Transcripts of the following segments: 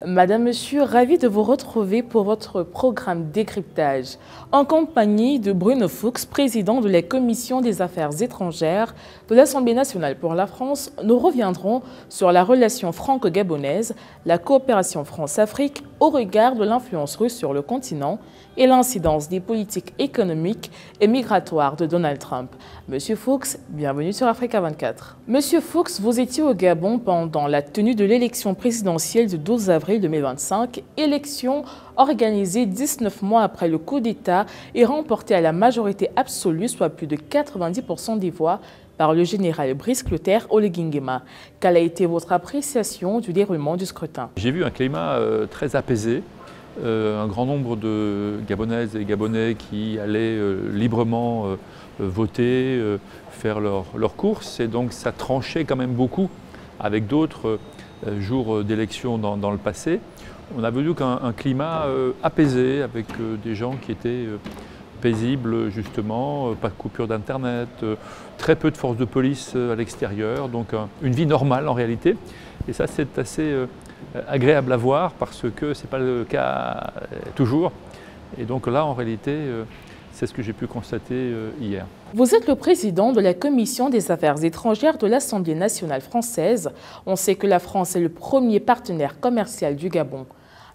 Madame, Monsieur, ravi de vous retrouver pour votre programme décryptage. En compagnie de Bruno Fuchs, président de la Commission des Affaires étrangères de l'Assemblée nationale pour la France, nous reviendrons sur la relation franco-gabonaise, la coopération France-Afrique au regard de l'influence russe sur le continent et l'incidence des politiques économiques et migratoires de Donald Trump. Monsieur Fuchs, bienvenue sur Africa 24. Monsieur Fuchs, vous étiez au Gabon pendant la tenue de l'élection présidentielle du 12 avril 2025, élection organisée 19 mois après le coup d'État et remportée à la majorité absolue, soit plus de 90% des voix, par le général Brice Clotaire Oligui Nguema. Quelle a été votre appréciation du déroulement du scrutin? J'ai vu un climat très apaisé, un grand nombre de Gabonaises et Gabonais qui allaient librement voter, faire leurs courses, et donc ça tranchait quand même beaucoup avec d'autres jours d'élection dans le passé. On a vu qu'un climat apaisé avec des gens qui étaient paisibles justement, pas de coupure d'internet, très peu de forces de police à l'extérieur, donc une vie normale en réalité. Et ça c'est assez agréable à voir parce que ce n'est pas le cas toujours. Et donc là en réalité c'est ce que j'ai pu constater hier. Vous êtes le président de la Commission des Affaires étrangères de l'Assemblée nationale française. On sait que la France est le premier partenaire commercial du Gabon.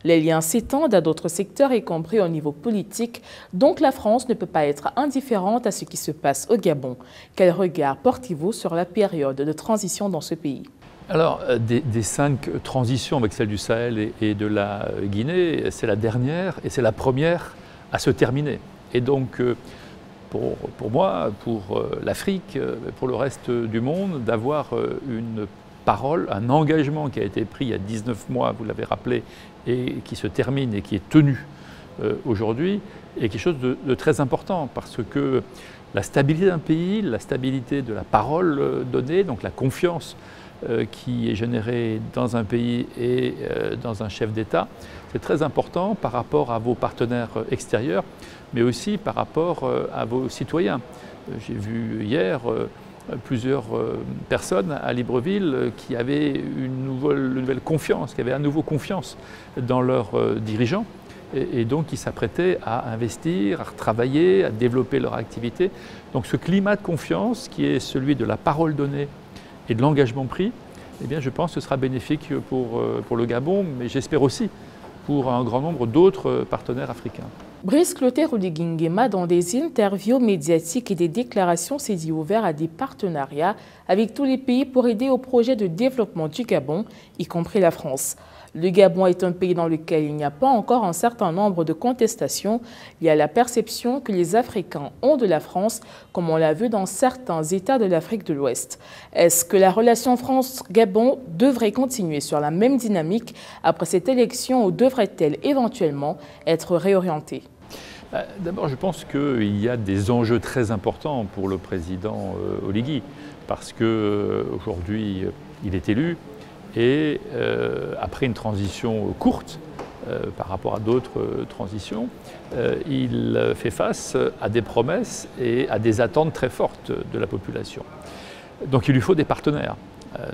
Les liens s'étendent à d'autres secteurs, y compris au niveau politique, donc la France ne peut pas être indifférente à ce qui se passe au Gabon. Quel regard portez-vous sur la période de transition dans ce pays? Alors, des 5 transitions avec celle du Sahel et de la Guinée, c'est la dernière et c'est la première à se terminer. Et donc, pour moi, pour l'Afrique, pour le reste du monde, d'avoir une parole, un engagement qui a été pris il y a 19 mois, vous l'avez rappelé, et qui se termine et qui est tenu aujourd'hui, est quelque chose de très important parce que la stabilité d'un pays, la stabilité de la parole donnée, donc la confiance qui est générée dans un pays et dans un chef d'État, c'est très important par rapport à vos partenaires extérieurs, mais aussi par rapport à vos citoyens. J'ai vu hier plusieurs personnes à Libreville qui avaient une nouvelle confiance, qui avaient à nouveau confiance dans leurs dirigeants et donc qui s'apprêtaient à investir, à travailler, à développer leur activité. Donc ce climat de confiance qui est celui de la parole donnée et de l'engagement pris, eh bien, je pense que ce sera bénéfique pour le Gabon, mais j'espère aussi pour un grand nombre d'autres partenaires africains. Brice Clotaire Oligui Nguema, dans des interviews médiatiques et des déclarations, s'est dit ouvert à des partenariats avec tous les pays pour aider au projet de développement du Gabon, y compris la France. Le Gabon est un pays dans lequel il n'y a pas encore un certain nombre de contestations. Il y a la perception que les Africains ont de la France, comme on l'a vu dans certains États de l'Afrique de l'Ouest. Est-ce que la relation France-Gabon devrait continuer sur la même dynamique après cette élection ou devrait-elle éventuellement être réorientée? D'abord, je pense qu'il y a des enjeux très importants pour le président Oligui, parce qu'aujourd'hui, il est élu. Et après une transition courte par rapport à d'autres transitions, il fait face à des promesses et à des attentes très fortes de la population. Donc il lui faut des partenaires,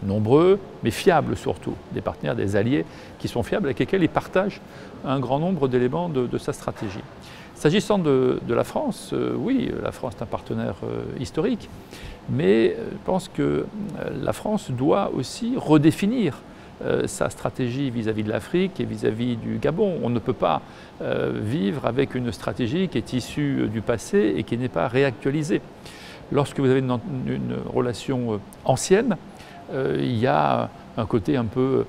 nombreux mais fiables surtout, des partenaires, des alliés qui sont fiables avec lesquels il partage un grand nombre d'éléments de sa stratégie. S'agissant de la France, oui, la France est un partenaire historique, mais je pense que la France doit aussi redéfinir sa stratégie vis-à-vis de l'Afrique et vis-à-vis du Gabon. On ne peut pas vivre avec une stratégie qui est issue du passé et qui n'est pas réactualisée. Lorsque vous avez une relation ancienne, il y a un côté un peu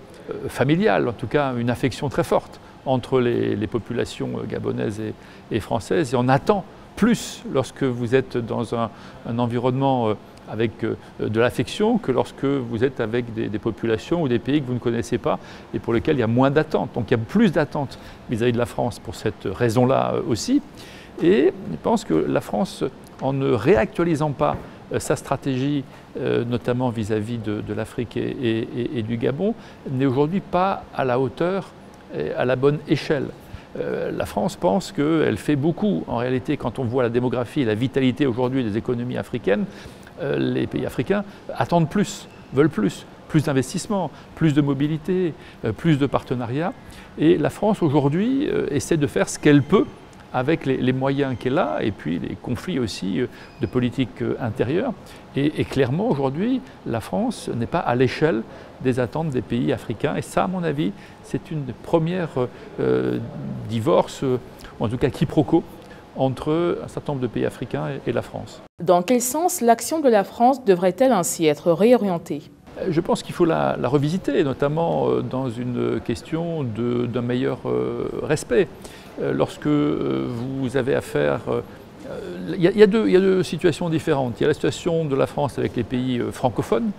familial, en tout cas une affection très forte entre les populations gabonaises et françaises, et on attend plus lorsque vous êtes dans un environnement avec de l'affection que lorsque vous êtes avec des populations ou des pays que vous ne connaissez pas et pour lesquels il y a moins d'attentes. Donc il y a plus d'attentes vis-à-vis de la France pour cette raison-là aussi. Et je pense que la France, en ne réactualisant pas sa stratégie, notamment vis-à-vis de l'Afrique et du Gabon, n'est aujourd'hui pas à la hauteur et à la bonne échelle. La France pense qu'elle fait beaucoup. En réalité, quand on voit la démographie et la vitalité aujourd'hui des économies africaines, les pays africains attendent plus, veulent plus. plus d'investissements, plus de mobilité, plus de partenariats. Et la France aujourd'hui essaie de faire ce qu'elle peut avec les moyens qu'elle a et puis les conflits aussi de politique intérieure. Et clairement aujourd'hui, la France n'est pas à l'échelle des attentes des pays africains. Et ça, à mon avis, c'est une première divorce, ou en tout cas quiproquo, entre un certain nombre de pays africains et la France. Dans quel sens l'action de la France devrait-elle ainsi être réorientée ? Je pense qu'il faut la revisiter, notamment dans une question d'un meilleur respect. Lorsque vous avez affaire... Il y a deux situations différentes. Il y a la situation de la France avec les pays francophones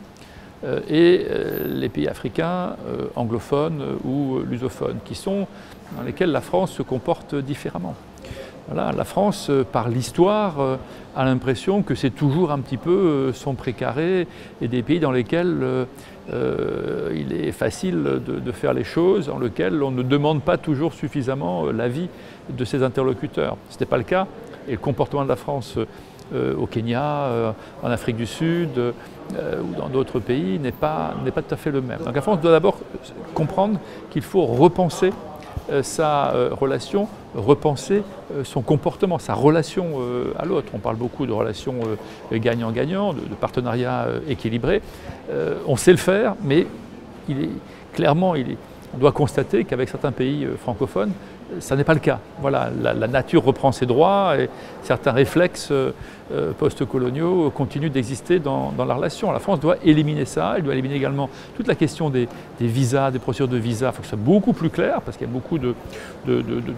et les pays africains anglophones ou lusophones, dans lesquels la France se comporte différemment. Voilà, la France, par l'histoire, a l'impression que c'est toujours un petit peu son précaré et des pays dans lesquels il est facile de faire les choses, dans lesquels on ne demande pas toujours suffisamment l'avis de ses interlocuteurs. Ce n'était pas le cas, et le comportement de la France au Kenya, en Afrique du Sud ou dans d'autres pays n'est pas tout à fait le même. Donc la France doit d'abord comprendre qu'il faut repenser sa relation, repenser son comportement, sa relation à l'autre. On parle beaucoup de relations gagnant-gagnant, de partenariats équilibrés. On sait le faire, mais on doit constater qu'avec certains pays francophones, ça n'est pas le cas. Voilà, la nature reprend ses droits et certains réflexes post-coloniaux continuent d'exister dans la relation. La France doit éliminer ça, elle doit éliminer également toute la question des visas, des procédures de visas. Il faut que ce soit beaucoup plus clair parce qu'il y a beaucoup de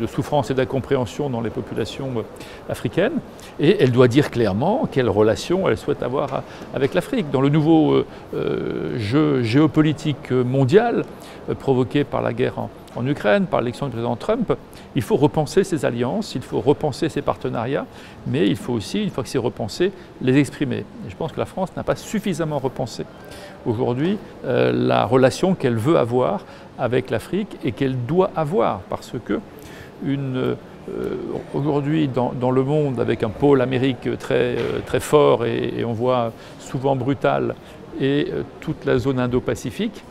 souffrance et d'incompréhension dans les populations africaines. Et elle doit dire clairement quelle relation elle souhaite avoir avec l'Afrique. Dans le nouveau jeu géopolitique mondial provoqué par la guerre en Ukraine, par l'élection du président Trump, il faut repenser ces alliances, il faut repenser ces partenariats, mais il faut aussi, une fois que c'est repensé, les exprimer. Et je pense que la France n'a pas suffisamment repensé aujourd'hui la relation qu'elle veut avoir avec l'Afrique et qu'elle doit avoir, parce que aujourd'hui dans le monde, avec un pôle Amérique très fort et on voit souvent brutal, et toute la zone Indo-Pacifique,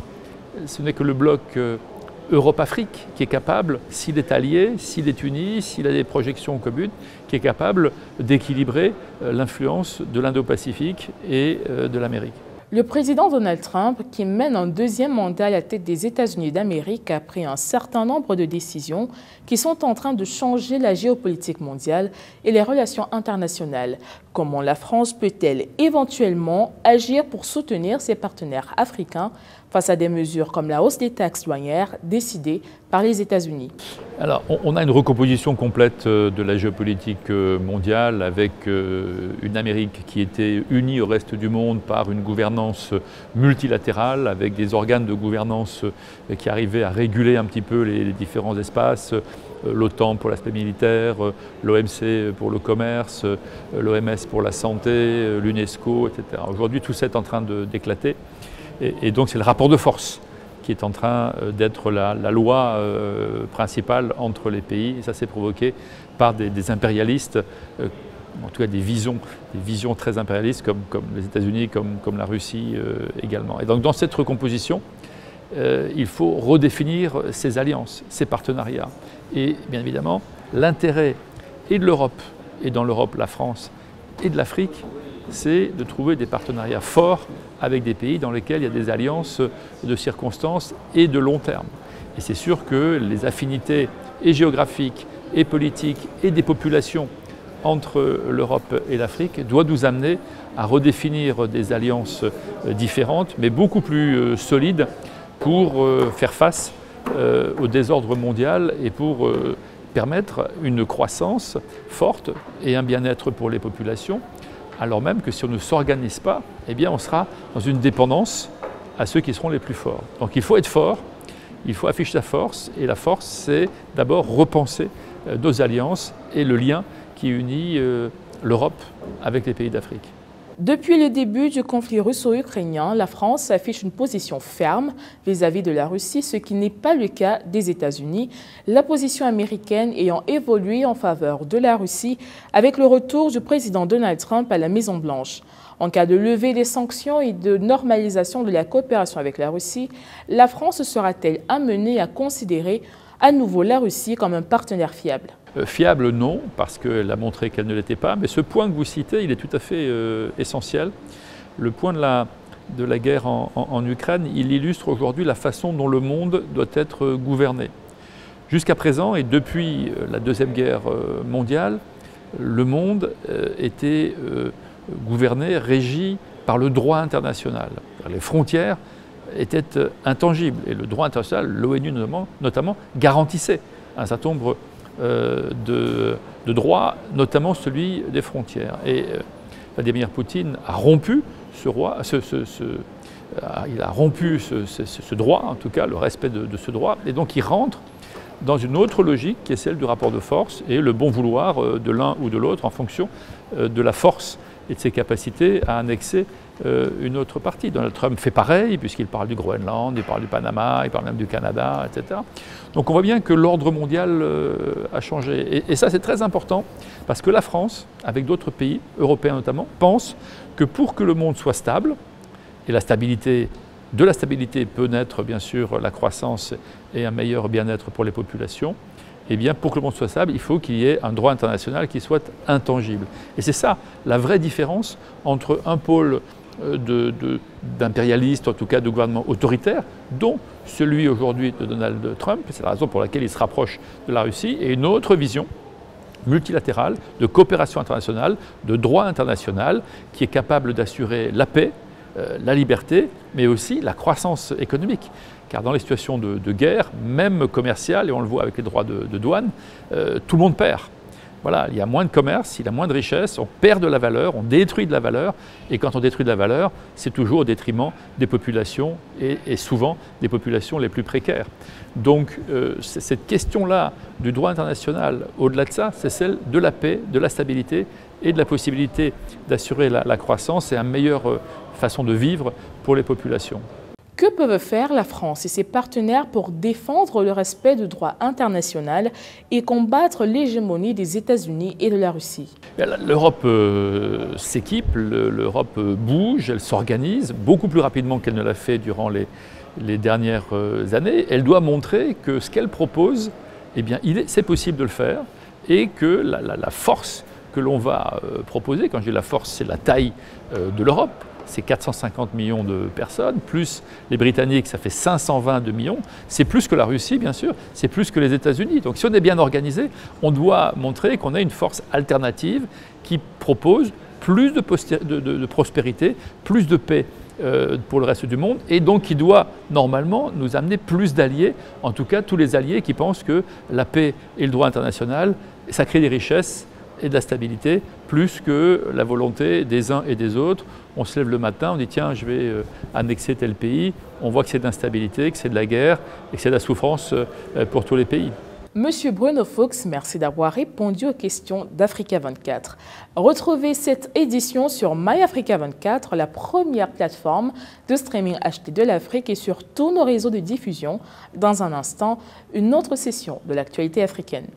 ce n'est que le bloc Europe-Afrique qui est capable, s'il est allié, s'il est uni, s'il a des projections communes, qui est capable d'équilibrer l'influence de l'Indo-Pacifique et de l'Amérique. Le président Donald Trump, qui mène un deuxième mandat à la tête des États-Unis d'Amérique, a pris un certain nombre de décisions qui sont en train de changer la géopolitique mondiale et les relations internationales. Comment la France peut-elle éventuellement agir pour soutenir ses partenaires africains face à des mesures comme la hausse des taxes douanières décidées par les États-Unis? Alors, on a une recomposition complète de la géopolitique mondiale avec une Amérique qui était unie au reste du monde par une gouvernance multilatérale, avec des organes de gouvernance qui arrivaient à réguler un petit peu les différents espaces, l'OTAN pour l'aspect militaire, l'OMC pour le commerce, l'OMS pour la santé, l'UNESCO, etc. Aujourd'hui, tout ça est en train d'éclater. Et donc c'est le rapport de force qui est en train d'être la loi principale entre les pays. Et ça s'est provoqué par des impérialistes, en tout cas des visions très impérialistes comme les États-Unis, comme la Russie également. Et donc dans cette recomposition, il faut redéfinir ces alliances, ces partenariats. Et bien évidemment, l'intérêt et de l'Europe, et dans l'Europe la France, et de l'Afrique, c'est de trouver des partenariats forts avec des pays dans lesquels il y a des alliances de circonstances et de long terme. Et c'est sûr que les affinités et géographiques et politiques et des populations entre l'Europe et l'Afrique doivent nous amener à redéfinir des alliances différentes, mais beaucoup plus solides pour faire face au désordre mondial et pour permettre une croissance forte et un bien-être pour les populations, alors même que si on ne s'organise pas, eh bien on sera dans une dépendance à ceux qui seront les plus forts. Donc il faut être fort, il faut afficher sa force, et la force c'est d'abord repenser nos alliances et le lien qui unit l'Europe avec les pays d'Afrique. Depuis le début du conflit russo-ukrainien, la France affiche une position ferme vis-à-vis de la Russie, ce qui n'est pas le cas des États-Unis, la position américaine ayant évolué en faveur de la Russie avec le retour du président Donald Trump à la Maison-Blanche. En cas de levée des sanctions et de normalisation de la coopération avec la Russie, la France sera-t-elle amenée à considérer à nouveau la Russie comme un partenaire fiable ? Fiable, non, parce qu'elle a montré qu'elle ne l'était pas. Mais ce point que vous citez, il est tout à fait essentiel. Le point de la guerre en Ukraine, il illustre aujourd'hui la façon dont le monde doit être gouverné. Jusqu'à présent, et depuis la Deuxième Guerre mondiale, le monde était gouverné, régi par le droit international. Les frontières étaient intangibles. Et le droit international, l'ONU notamment, garantissait un certain nombre de droits, notamment celui des frontières. Et Vladimir Poutine a rompu ce droit, en tout cas le respect de ce droit, et donc il rentre dans une autre logique qui est celle du rapport de force et le bon vouloir de l'un ou de l'autre en fonction de la force et de ses capacités à annexer une autre partie. Donald Trump fait pareil, puisqu'il parle du Groenland, il parle du Panama, il parle même du Canada, etc. Donc on voit bien que l'ordre mondial a changé. Et ça, c'est très important, parce que la France, avec d'autres pays, européens notamment, pense que pour que le monde soit stable, et de la stabilité peut naître bien sûr la croissance et un meilleur bien-être pour les populations, eh bien, pour que le monde soit stable, il faut qu'il y ait un droit international qui soit intangible. Et c'est ça la vraie différence entre un pôle d'impérialistes, en tout cas de gouvernement autoritaire, dont celui aujourd'hui de Donald Trump, c'est la raison pour laquelle il se rapproche de la Russie, et une autre vision multilatérale, de coopération internationale, de droit international, qui est capable d'assurer la paix, la liberté, mais aussi la croissance économique. Car dans les situations de guerre, même commerciale, et on le voit avec les droits de douane, tout le monde perd. Voilà, il y a moins de commerce, il y a moins de richesse, on perd de la valeur, on détruit de la valeur, et quand on détruit de la valeur, c'est toujours au détriment des populations, et souvent des populations les plus précaires. Donc cette question-là du droit international, au-delà de ça, c'est celle de la paix, de la stabilité et de la possibilité d'assurer la croissance et une meilleure façon de vivre pour les populations. Que peuvent faire la France et ses partenaires pour défendre le respect du droit international et combattre l'hégémonie des États-Unis et de la Russie? L'Europe s'équipe, l'Europe bouge, elle s'organise beaucoup plus rapidement qu'elle ne l'a fait durant les dernières années. Elle doit montrer que ce qu'elle propose, eh bien, c'est possible de le faire et que la force que l'on va proposer, quand je dis la force, c'est la taille de l'Europe, c'est 450 millions de personnes, plus les Britanniques, ça fait 522 millions. C'est plus que la Russie, bien sûr, c'est plus que les États-Unis. Donc si on est bien organisé, on doit montrer qu'on a une force alternative qui propose plus de prospérité, plus de paix pour le reste du monde, et donc qui doit normalement nous amener plus d'alliés, en tout cas tous les alliés qui pensent que la paix et le droit international, ça crée des richesses et de la stabilité, plus que la volonté des uns et des autres. On se lève le matin, on dit tiens, je vais annexer tel pays, on voit que c'est de l'instabilité, que c'est de la guerre et que c'est de la souffrance pour tous les pays. Monsieur Bruno Fuchs, merci d'avoir répondu aux questions d'Africa 24. Retrouvez cette édition sur MyAfrica 24, la première plateforme de streaming HD de l'Afrique, et sur tous nos réseaux de diffusion. Dans un instant, une autre session de l'actualité africaine.